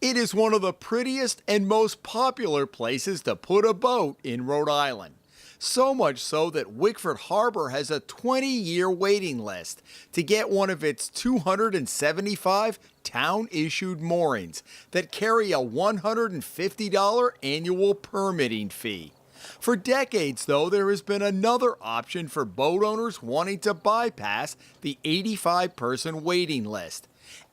It is one of the prettiest and most popular places to put a boat in Rhode Island. So much so that Wickford Harbor has a 20-year waiting list to get one of its 275 town-issued moorings that carry a $150 annual permitting fee. For decades, though, there has been another option for boat owners wanting to bypass the 85-person waiting list.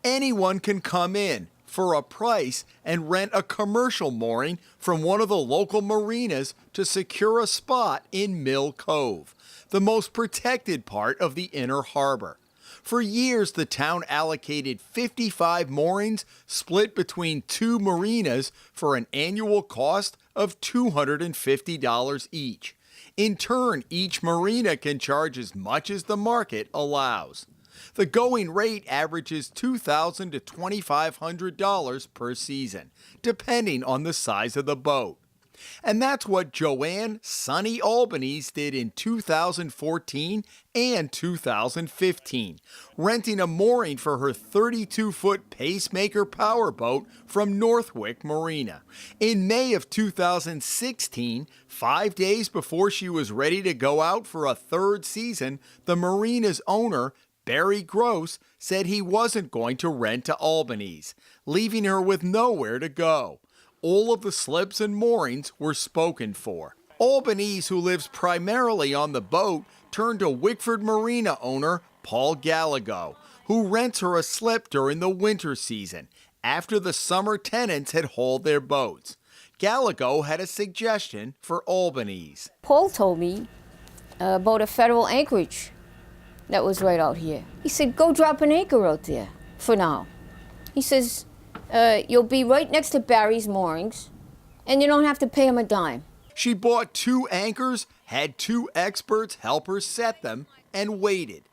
Anyone can come in for a price and rent a commercial mooring from one of the local marinas to secure a spot in Mill Cove, the most protected part of the inner harbor. For years, the town allocated 55 moorings split between two marinas for an annual cost of $250 each. In turn, each marina can charge as much as the market allows. The going rate averages $2,000 to $2,500 per season, depending on the size of the boat. And that's what Joanne Sunny Albanese did in 2014 and 2015, renting a mooring for her 32-foot Pacemaker powerboat from Northwick Marina. In May of 2016, 5 days before she was ready to go out for a third season, the marina's owner, Barry Gross, said he wasn't going to rent to Albanese, leaving her with nowhere to go. All of the slips and moorings were spoken for. Albanese, who lives primarily on the boat, turned to Wickford Marina owner Paul Gallego, who rents her a slip during the winter season, after the summer tenants had hauled their boats. Gallego had a suggestion for Albanese. Paul told me about a federal anchorage that was right out here. He said, go drop an anchor out there for now. He says, you'll be right next to Barry's moorings, and you don't have to pay him a dime. She bought 2 anchors, had 2 experts help her set them, and waited.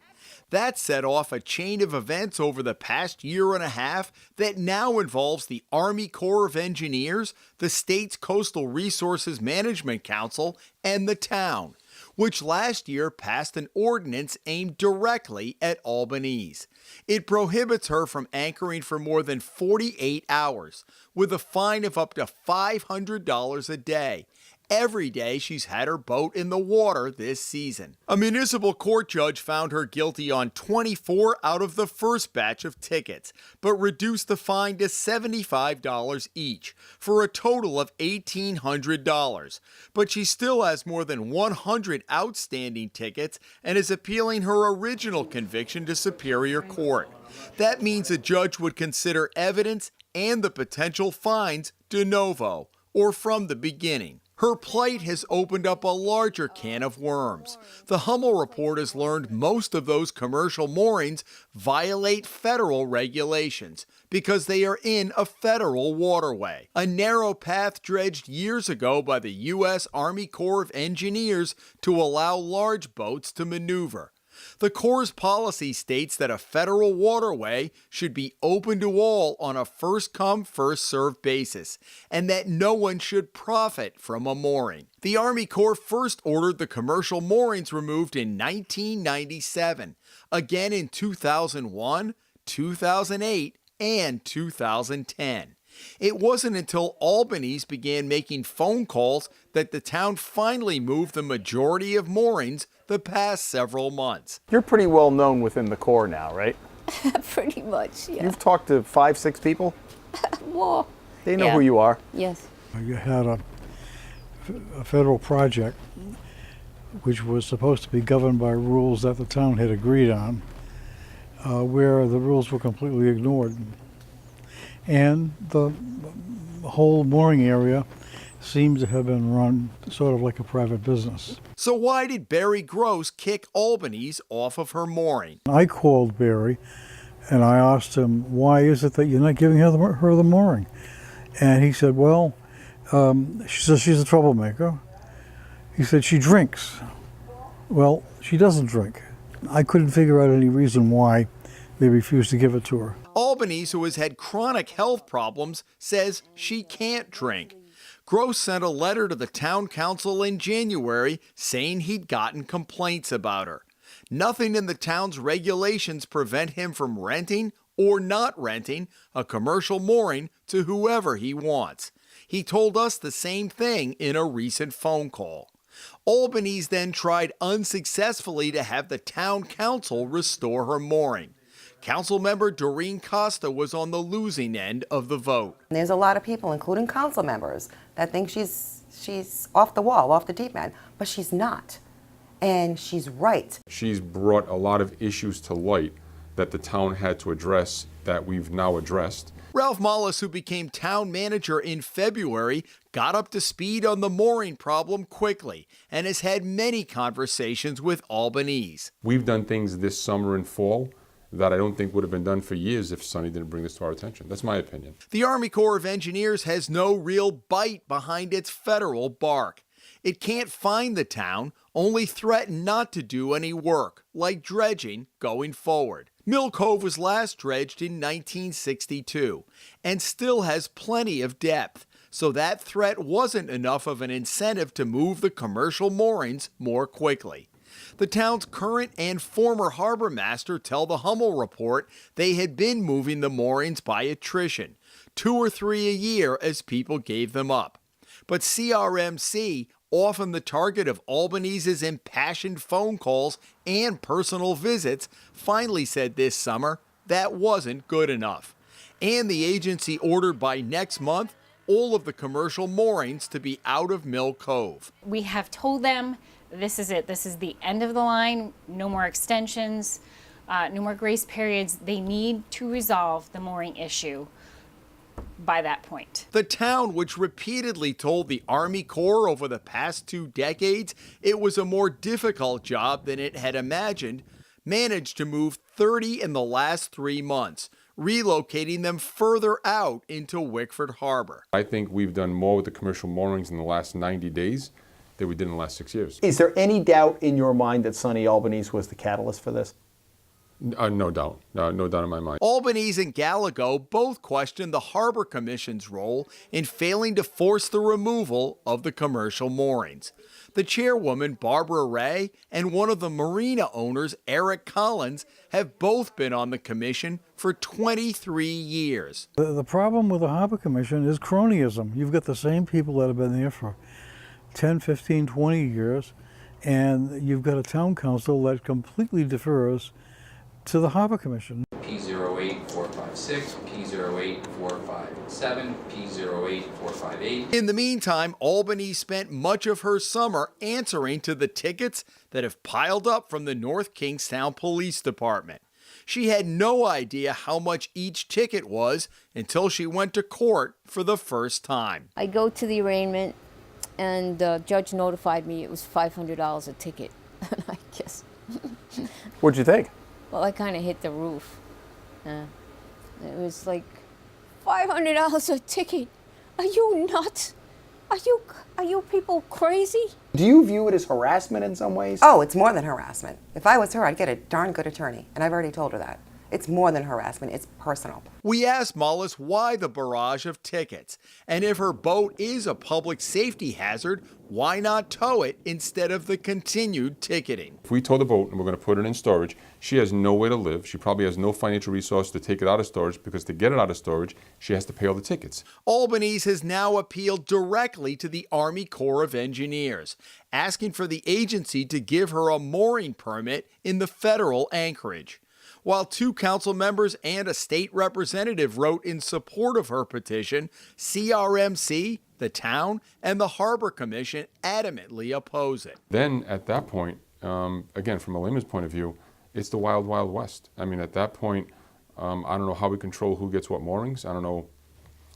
That set off a chain of events over the past year and a half that now involves the Army Corps of Engineers, the state's Coastal Resources Management Council, and the town, which last year passed an ordinance aimed directly at Albanese. It prohibits her from anchoring for more than 48 hours, with a fine of up to $500 a day, every day she's had her boat in the water this season. A municipal court judge found her guilty on 24 out of the first batch of tickets, but reduced the fine to $75 each, for a total of $1,800. But she still has more than 100 outstanding tickets and is appealing her original conviction to Superior Court. That means a judge would consider evidence and the potential fines de novo, or from the beginning. Her plight has opened up a larger can of worms. The Hummel report has learned most of those commercial moorings violate federal regulations because they are in a federal waterway, a narrow path dredged years ago by the U.S. Army Corps of Engineers to allow large boats to maneuver. The Corps' policy states that a federal waterway should be open to all on a first-come, first-served basis, and that no one should profit from a mooring. The Army Corps first ordered the commercial moorings removed in 1997, again in 2001, 2008, and 2010. It wasn't until Albanese began making phone calls that the town finally moved the majority of moorings the past several months. You're pretty well known within the Corps now, right? Pretty much, yeah. You've talked to 5, 6 people? More. They know who you are. Yes. You had a federal project which was supposed to be governed by rules that the town had agreed on, where the rules were completely ignored. And the whole mooring area seems to have been run sort of like a private business. So why did Barry Gross kick Albanese off of her mooring? I called Barry and I asked him, why is it that you're not giving her the mooring? And he said, well, she says she's a troublemaker. He said she drinks. Well, she doesn't drink. I couldn't figure out any reason why they refused to give it to her. Albanese, who has had chronic health problems, says she can't drink. Gross sent a letter to the town council in January saying he'd gotten complaints about her. Nothing in the town's regulations prevent him from renting or not renting a commercial mooring to whoever he wants. He told us the same thing in a recent phone call. Albanese then tried unsuccessfully to have the town council restore her mooring. Councilmember Doreen Costa was on the losing end of the vote. There's a lot of people, including council members, that think she's off the wall, off the deep end, but she's not. And she's right. She's brought a lot of issues to light that the town had to address that we've now addressed. Ralph Mollis, who became town manager in February, got up to speed on the mooring problem quickly and has had many conversations with Albanese. We've done things this summer and fall that I don't think would have been done for years if Sonny didn't bring this to our attention. That's my opinion. The Army Corps of Engineers has no real bite behind its federal bark. It can't fine the town, only threaten not to do any work, like dredging, going forward. Mill Cove was last dredged in 1962 and still has plenty of depth, so that threat wasn't enough of an incentive to move the commercial moorings more quickly. The town's current and former harbor master tell the Hummel report they had been moving the moorings by attrition, 2 or 3 a year as people gave them up. But CRMC, often the target of Albanese's impassioned phone calls and personal visits, finally said this summer that wasn't good enough. And the agency ordered by next month all of the commercial moorings to be out of Mill Cove. We have told them this is it. This is the end of the line. No more extensions, no more grace periods. They need to resolve the mooring issue by that point. The town, which repeatedly told the Army Corps over the past 2 decades it was a more difficult job than it had imagined, managed to move 30 in the last 3 months, relocating them further out into Wickford Harbor. I think we've done more with the commercial moorings in the last 90 days than we did in the last 6 years. Is there any doubt in your mind that Sonny Albanese was the catalyst for this? No doubt. No doubt in my mind. Albanese and Gallego both questioned the Harbor Commission's role in failing to force the removal of the commercial moorings. The chairwoman, Barbara Ray, and one of the marina owners, Eric Collins, have both been on the commission for 23 years. The problem with the Harbor Commission is cronyism. You've got the same people that have been there for 10, 15, 20 years, and you've got a town council that completely defers to the Harbor Commission. P08456, P08457, P08458. In the meantime, Albany spent much of her summer answering to the tickets that have piled up from the North Kingstown Police Department. She had no idea how much each ticket was until she went to court for the first time. I go to the arraignment, and the judge notified me it was $500 a ticket. And I guess. What'd you think? Well, I kind of hit the roof. It was like, $500 a ticket? Are you nuts? Are you people crazy? Do you view it as harassment in some ways? Oh, it's more than harassment. If I was her, I'd get a darn good attorney, and I've already told her that. It's more than harassment, it's personal. We asked Mollis why the barrage of tickets, and if her boat is a public safety hazard, why not tow it instead of the continued ticketing? If we tow the boat and we're going to put it in storage, she has nowhere to live. She probably has no financial resource to take it out of storage, because to get it out of storage, she has to pay all the tickets. Albanese has now appealed directly to the Army Corps of Engineers, asking for the agency to give her a mooring permit in the federal anchorage. While 2 council members and a state representative wrote in support of her petition, CRMC, the town, and the Harbor Commission adamantly oppose it. Then at that point, again, from a layman's point of view, it's the wild, wild west. I mean, at that point, I don't know how we control who gets what moorings. I don't know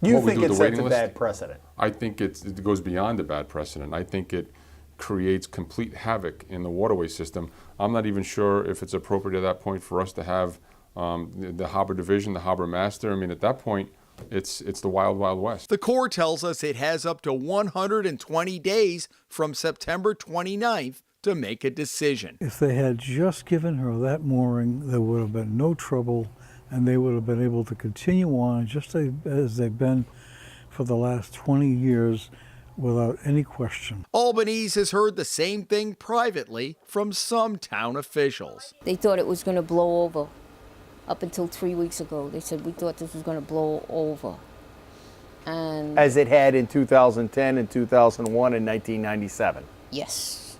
You what we think do it with the sets waiting a list. bad precedent? I think it goes beyond a bad precedent. I think it creates complete havoc in the waterway system. I'm not even sure if it's appropriate at that point for us to have the harbor division, the harbor master. I mean, at that point, it's the wild, wild west. The Corps tells us it has up to 120 days from September 29th to make a decision. If they had just given her that mooring, there would have been no trouble, and they would have been able to continue on just as they've been for the last 20 years without any question. Albanese has heard the same thing privately from some town officials. They thought it was going to blow over. up until 3 weeks ago. They said we thought this was going to blow over. And As it had in 2010 and 2001 and 1997. yes,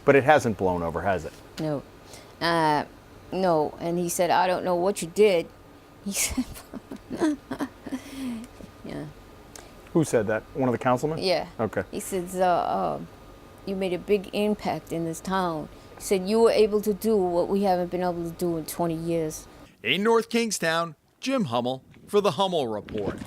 But it hasn't blown over, has it? no, no. And he said, I don't know what you did. He said, yeah, Who said that? One of the councilmen? yeah. Okay. He says, you made a big impact in this town. He said, you were able to do what we haven't been able to do in 20 years. In North Kingstown, Jim Hummel for the Hummel Report.